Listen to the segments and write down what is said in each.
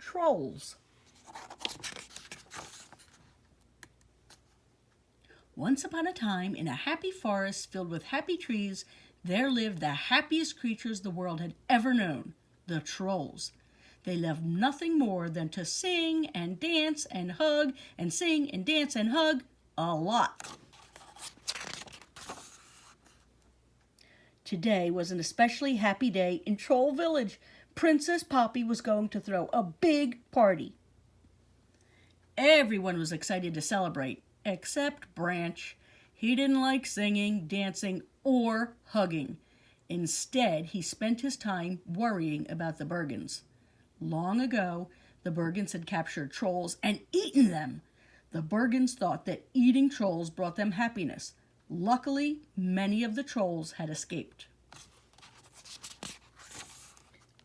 trolls. Once upon a time, in a happy forest filled with happy trees, there lived the happiest creatures the world had ever known, the trolls. They loved nothing more than to sing and dance and hug and sing and dance and hug a lot. Today was an especially happy day in Troll Village. Princess Poppy was going to throw a big party. Everyone was excited to celebrate, except Branch. He didn't like singing, dancing, or hugging. Instead, he spent his time worrying about the Bergens. Long ago, the Bergens had captured trolls and eaten them. The Bergens thought that eating trolls brought them happiness. Luckily, many of the trolls had escaped.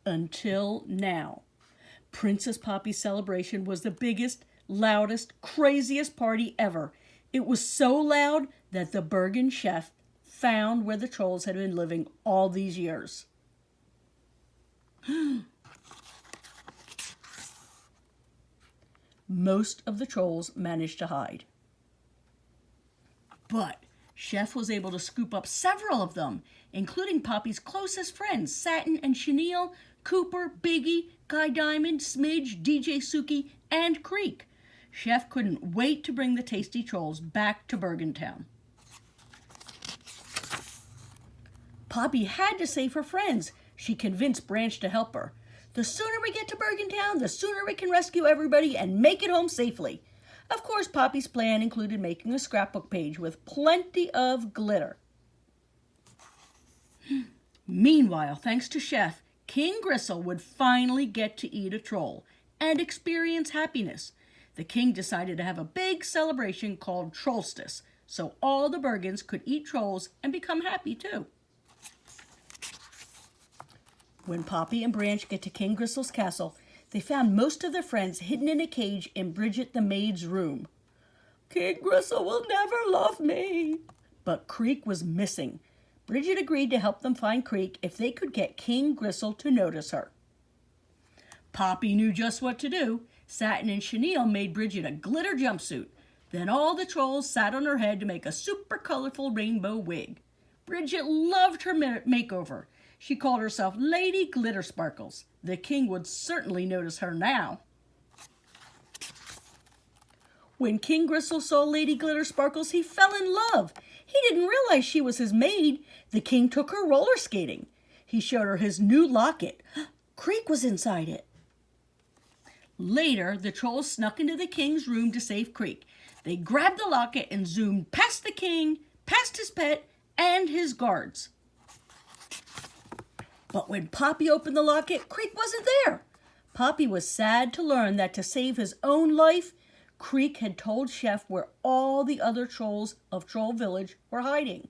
Until now. Princess Poppy's celebration was the biggest, loudest, craziest party ever. It was so loud that the Bergen chef found where the trolls had been living all these years. Most of the trolls managed to hide. But Chef was able to scoop up several of them, including Poppy's closest friends, Satin and Chenille, Cooper, Biggie, Guy Diamond, Smidge, DJ Suki, and Creek. Chef couldn't wait to bring the tasty trolls back to Bergentown. Poppy had to save her friends. She convinced Branch to help her. The sooner we get to Bergentown, the sooner we can rescue everybody and make it home safely. Of course, Poppy's plan included making a scrapbook page with plenty of glitter. Meanwhile, thanks to Chef, King Gristle would finally get to eat a troll and experience happiness. The king decided to have a big celebration called Trollstice, so all the Bergens could eat trolls and become happy too. When Poppy and Branch get to King Gristle's castle, they found most of their friends hidden in a cage in Bridget the maid's room. King Gristle will never love me. But Creek was missing. Bridget agreed to help them find Creek if they could get King Gristle to notice her. Poppy knew just what to do. Satin and Chenille made Bridget a glitter jumpsuit. Then all the trolls sat on her head to make a super colorful rainbow wig. Bridget loved her makeover. She called herself Lady Glitter Sparkles. The king would certainly notice her now. When King Gristle saw Lady Glitter Sparkles, he fell in love. He didn't realize she was his maid. The king took her roller skating. He showed her his new locket. Creek was inside it. Later, the trolls snuck into the king's room to save Creek. They grabbed the locket and zoomed past the king, past his pet, and his guards. But when Poppy opened the locket, Creek wasn't there. Poppy was sad to learn that to save his own life, Creek had told Chef where all the other trolls of Troll Village were hiding.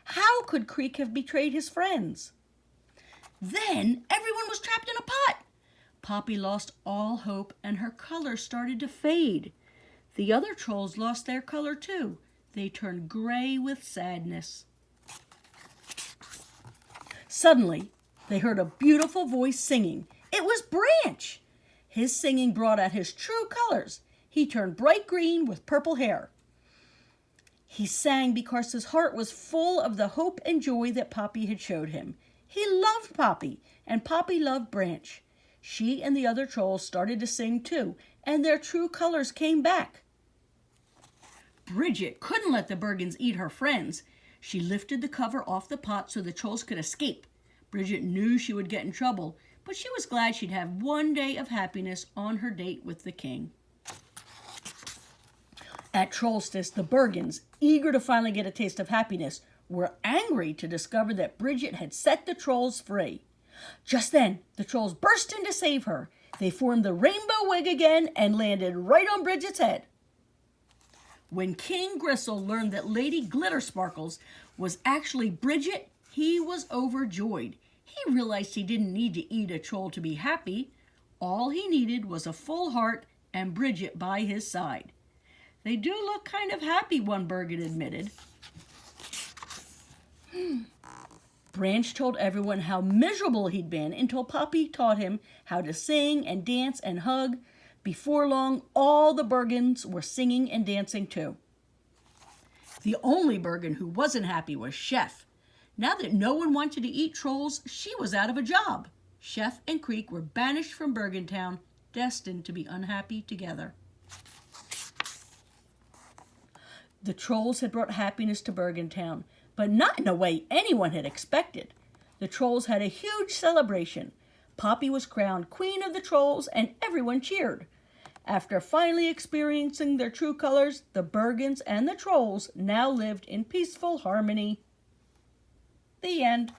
How could Creek have betrayed his friends? Then everyone was trapped in a pot. Poppy lost all hope and her color started to fade. The other trolls lost their color too. They turned gray with sadness. Suddenly, they heard a beautiful voice singing. It was Branch. His singing brought out his true colors. He turned bright green with purple hair. He sang because his heart was full of the hope and joy that Poppy had showed him. He loved Poppy, and Poppy loved Branch. She and the other trolls started to sing too, and their true colors came back. Bridget couldn't let the Bergens eat her friends. She lifted the cover off the pot so the trolls could escape. Bridget knew she would get in trouble, but she was glad she'd have one day of happiness on her date with the king. At Trollstice, the Bergens, eager to finally get a taste of happiness, were angry to discover that Bridget had set the trolls free. Just then, the trolls burst in to save her. They formed the rainbow wig again and landed right on Bridget's head. When King Gristle learned that Lady Glitter Sparkles was actually Bridget, he was overjoyed. He realized he didn't need to eat a troll to be happy. All he needed was a full heart and Bridget by his side. They do look kind of happy, one Bergen admitted. Branch told everyone how miserable he'd been until Poppy taught him how to sing and dance and hug. Before long, all the Bergens were singing and dancing too. The only Bergen who wasn't happy was Chef. Now that no one wanted to eat trolls, she was out of a job. Chef and Creek were banished from Bergentown, destined to be unhappy together. The trolls had brought happiness to Bergentown, but not in a way anyone had expected. The trolls had a huge celebration. Poppy was crowned Queen of the Trolls, and everyone cheered. After finally experiencing their true colors, the Bergens and the trolls now lived in peaceful harmony. The end.